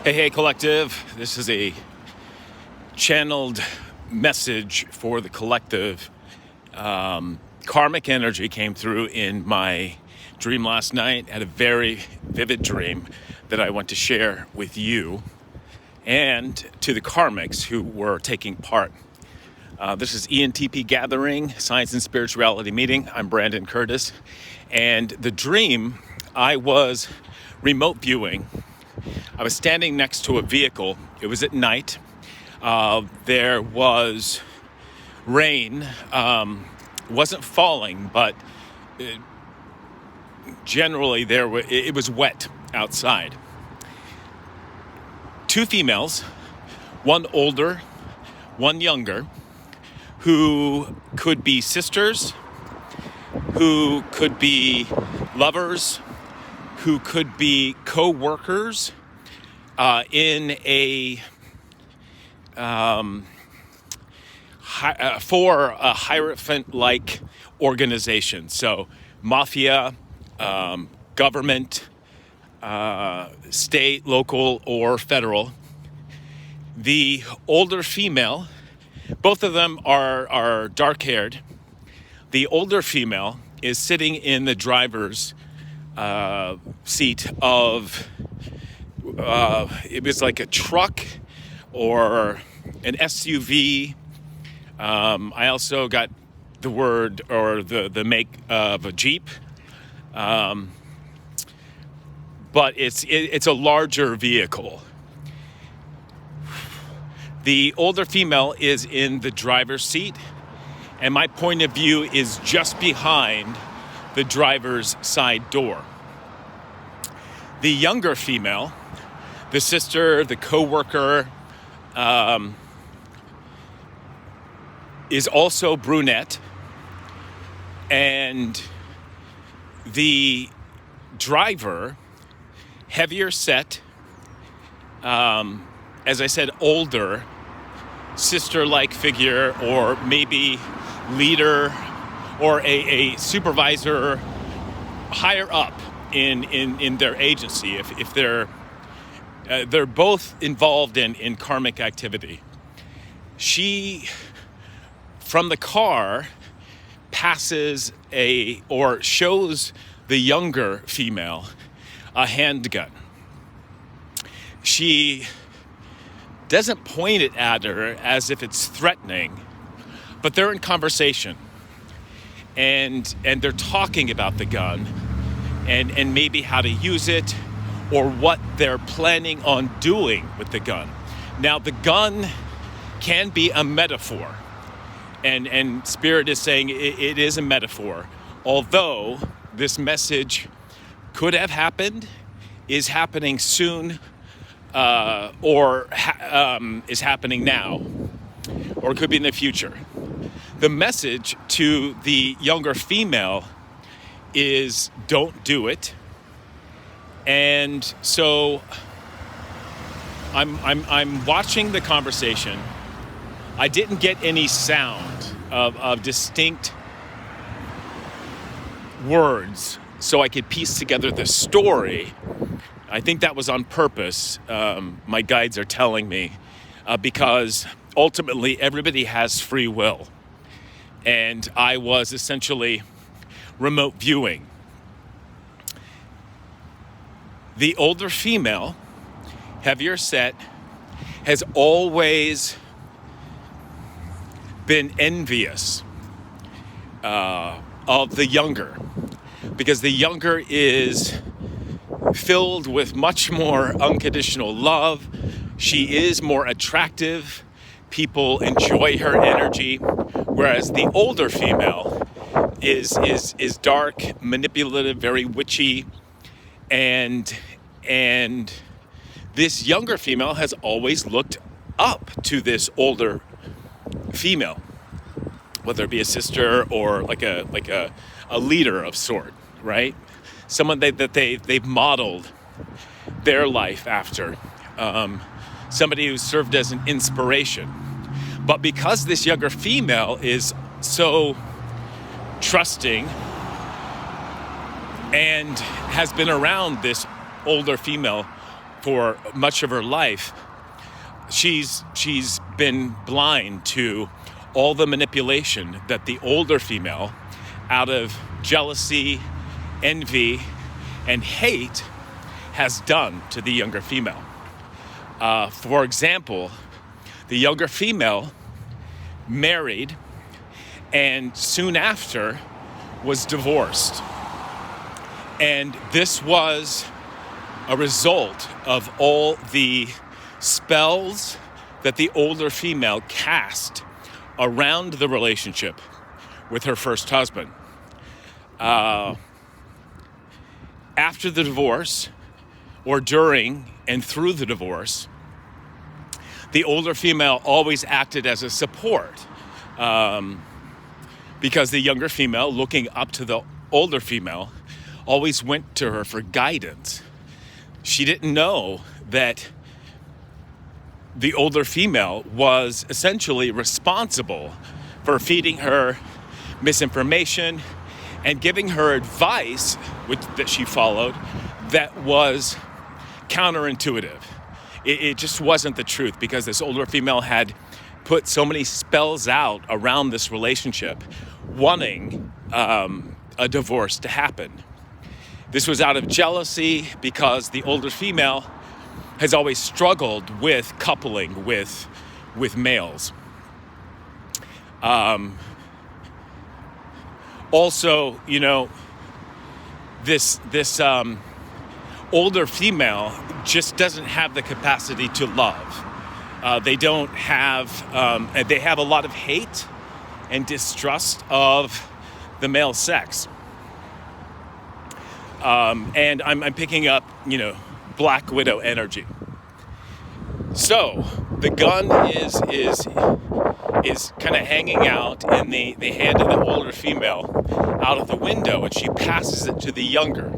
Hey, collective. This is a channeled message for the collective. Karmic energy came through in my dream last night. I had a very vivid dream that I want to share with you and to the karmics who were taking part. This is Entpgathering, Science and Spirituality meeting. I'm Brandon Curtis. And the dream, I was remote viewing. I was standing next to a vehicle. It was at night. There was rain. Wasn't falling, but generally it was wet outside. Two females, one older, one younger, who could be sisters, who could be lovers, who could be co-workers in a for a Hierophant-like organization. So mafia, government, state, local, or federal. The older female, both of them are dark-haired. The older female is sitting in the driver's seat of, it was like a truck or an SUV. I also got the word or the make of a Jeep. But it's a larger vehicle. The older female is in the driver's seat, and my point of view is just behind the driver's side door. The younger female, the sister, the co-worker, is also brunette, and the driver, heavier set, as I said, older, sister-like figure, or maybe leader or a supervisor higher up in their agency, if they're both involved in karmic activity. She, from the car, passes or shows the younger female a handgun. She doesn't point it at her as if it's threatening, but they're in conversation, and they're talking about the gun and maybe how to use it or what they're planning on doing with the gun. Now, the gun can be a metaphor, and Spirit is saying it is a metaphor, although this message could have happened, is happening soon, or is happening now, or could be in the future. The message to the younger female is don't do it. And so I'm watching the conversation. I didn't get any sound of distinct words so I could piece together the story. I think that was on purpose, my guides are telling me, because ultimately everybody has free will. And I was essentially remote viewing. The older female, heavier set, has always been envious of the younger, because the younger is filled with much more unconditional love. She is more attractive. People enjoy her energy, whereas the older female is dark, manipulative, very witchy, and this younger female has always looked up to this older female, whether it be a sister or like a leader of sort, right? Someone that they've modeled their life after, somebody who served as an inspiration. But because this younger female is so trusting and has been around this older female for much of her life, she's been blind to all the manipulation that the older female, out of jealousy, envy, and hate, has done to the younger female. For example, the younger female married and soon after was divorced. And this was a result of all the spells that the older female cast around the relationship with her first husband. After the divorce, or during and through the divorce, the older female always acted as a support, because the younger female, looking up to the older female, always went to her for guidance. She didn't know that the older female was essentially responsible for feeding her misinformation and giving her advice that she followed that was counterintuitive. It just wasn't the truth, because this older female had put so many spells out around this relationship, wanting a divorce to happen. This was out of jealousy, because the older female has always struggled with coupling with males. Also, this older female just doesn't have the capacity to love. They have a lot of hate and distrust of the male sex. And I'm picking up, Black Widow energy. So the gun is kind of hanging out in the hand of the older female out of the window, and she passes it to the younger.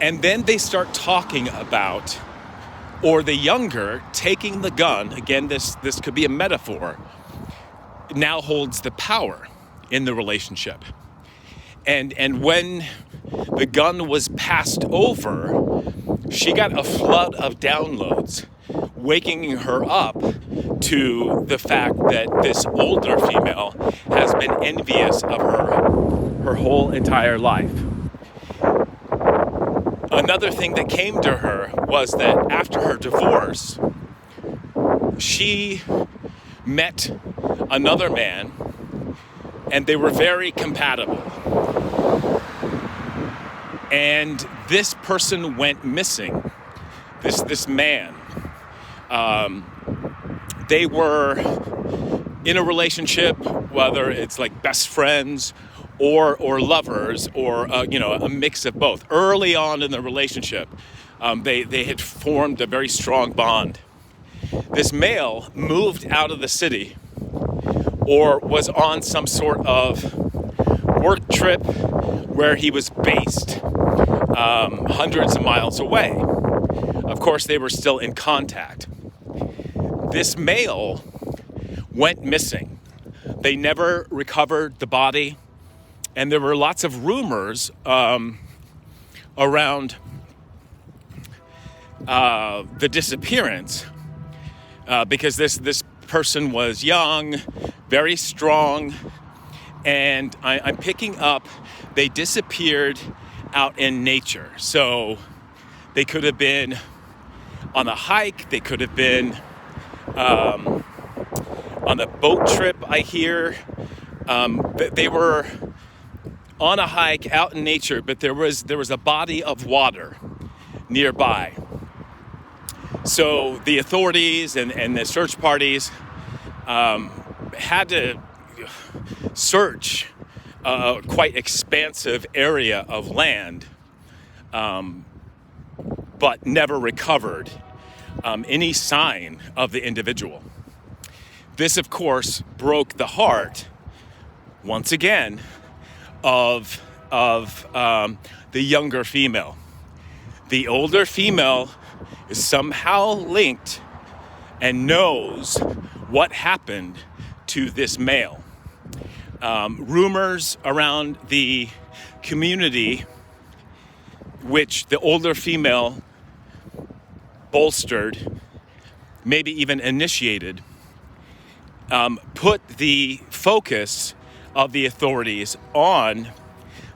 And then they start talking about, or the younger taking the gun, again, this could be a metaphor, now holds the power in the relationship. And when the gun was passed over, she got a flood of downloads, waking her up to the fact that this older female has been envious of her whole entire life. Another thing that came to her was that after her divorce, she met another man, and they were very compatible. And this person went missing, this man. They were in a relationship, whether it's like best friends or lovers, or a mix of both. Early on in the relationship, they had formed a very strong bond. This male moved out of the city, or was on some sort of work trip where he was based hundreds of miles away. Of course, they were still in contact. This male went missing. They never recovered the body, and there were lots of rumors around the disappearance, because this person was young, very strong, and I'm picking up they disappeared out in nature. So they could have been on a hike, they could have been on a boat trip, I hear. They were on a hike out in nature, but there was a body of water nearby. So the authorities and the search parties had to search a quite expansive area of land, but never recovered any sign of the individual. This, of course, broke the heart, once again, of the younger female. The older female is somehow linked and knows what happened to this male. Rumors around the community which the older female bolstered, maybe even initiated, put the focus of the authorities on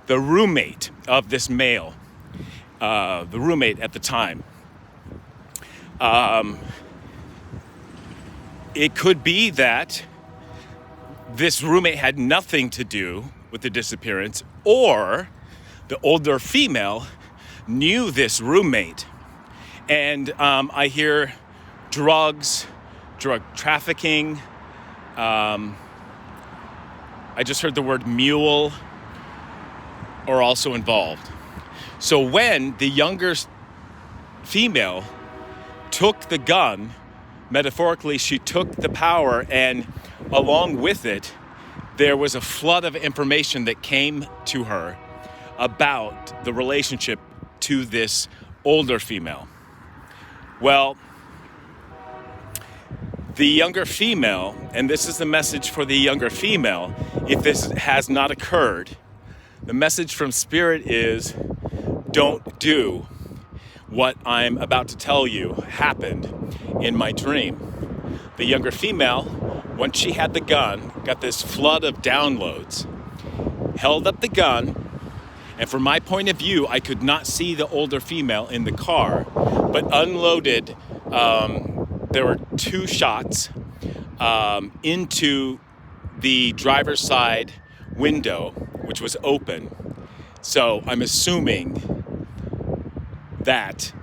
the roommate of this male, the roommate at the time. It could be that this roommate had nothing to do with the disappearance, or the older female knew this roommate. And I hear drug trafficking. I just heard the word mule are also involved. So when the younger female took the gun, metaphorically, she took the power, and along with it, there was a flood of information that came to her about the relationship to this older female. Well, the younger female, and this is the message for the younger female, if this has not occurred, the message from Spirit is, don't do what I'm about to tell you happened in my dream. The younger female, once she had the gun, got this flood of downloads, held up the gun, and from my point of view, I could not see the older female in the car, but unloaded, there were 2 shots into the driver's side window, which was open. So I'm assuming that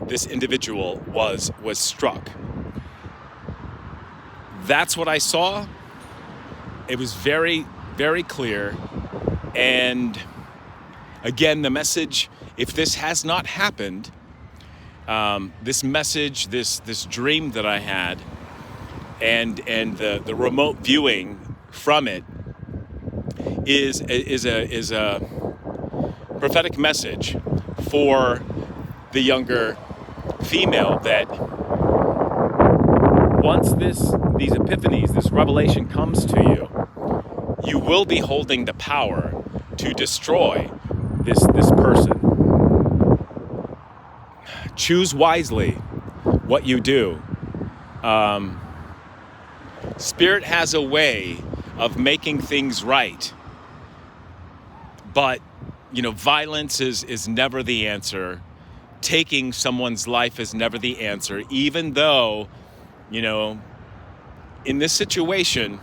this individual was struck. That's what I saw. It was very, very clear. And again, the message, if this has not happened, this message, this dream that I had, and the remote viewing from it is a prophetic message for the younger female, that once these epiphanies, this revelation comes to you, you will be holding the power to destroy this person. Choose wisely what you do. Spirit has a way of making things right, but violence is never the answer. Taking someone's life is never the answer, even though, in this situation,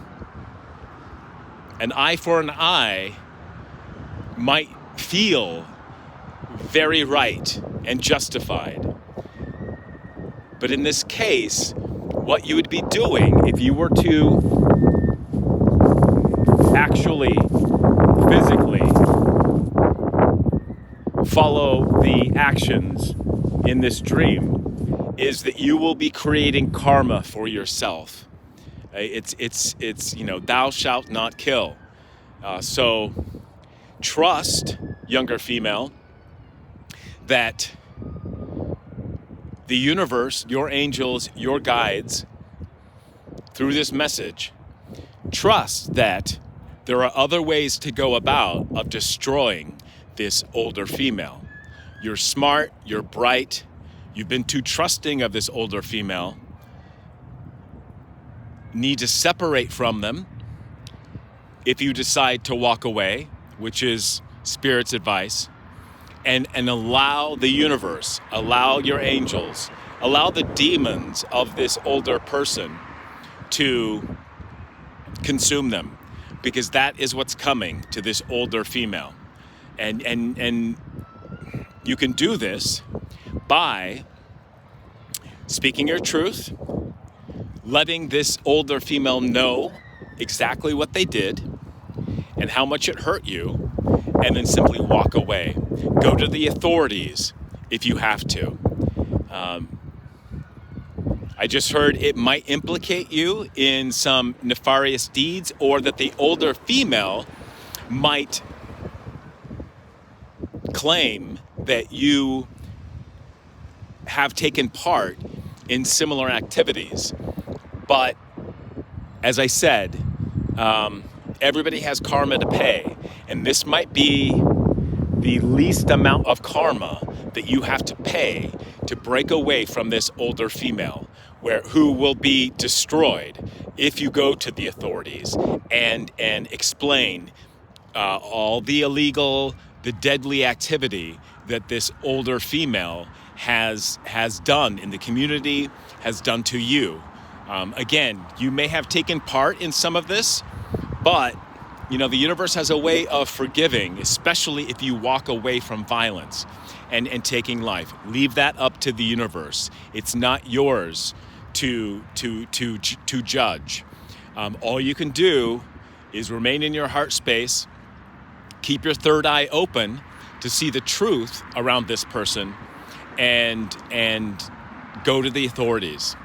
an eye for an eye might feel very right and justified. But in this case, what you would be doing if you were to actually, physically follow the actions in this dream is that you will be creating karma for yourself. It's thou shalt not kill. So trust, younger female, that the universe, your angels, your guides, through this message, trust that there are other ways to go about of destroying this older female. You're smart, you're bright, you've been too trusting of this older female. Need to separate from them if you decide to walk away, which is Spirit's advice, and allow the universe, allow your angels, allow the demons of this older person to consume them, because that is what's coming to this older female. And you can do this by speaking your truth, letting this older female know exactly what they did and how much it hurt you, and then simply walk away. Go to the authorities if you have to. I just heard it might implicate you in some nefarious deeds, or that the older female might claim that you have taken part in similar activities. But as I said, everybody has karma to pay, and this might be the least amount of karma that you have to pay to break away from this older female, who will be destroyed if you go to the authorities and explain all the illegal, the deadly activity that this older female has done in the community, has done to you. Again, you may have taken part in some of this, but the universe has a way of forgiving, especially if you walk away from violence and taking life. Leave that up to the universe. It's not yours to judge. All you can do is remain in your heart space, keep your third eye open to see the truth around this person, and go to the authorities.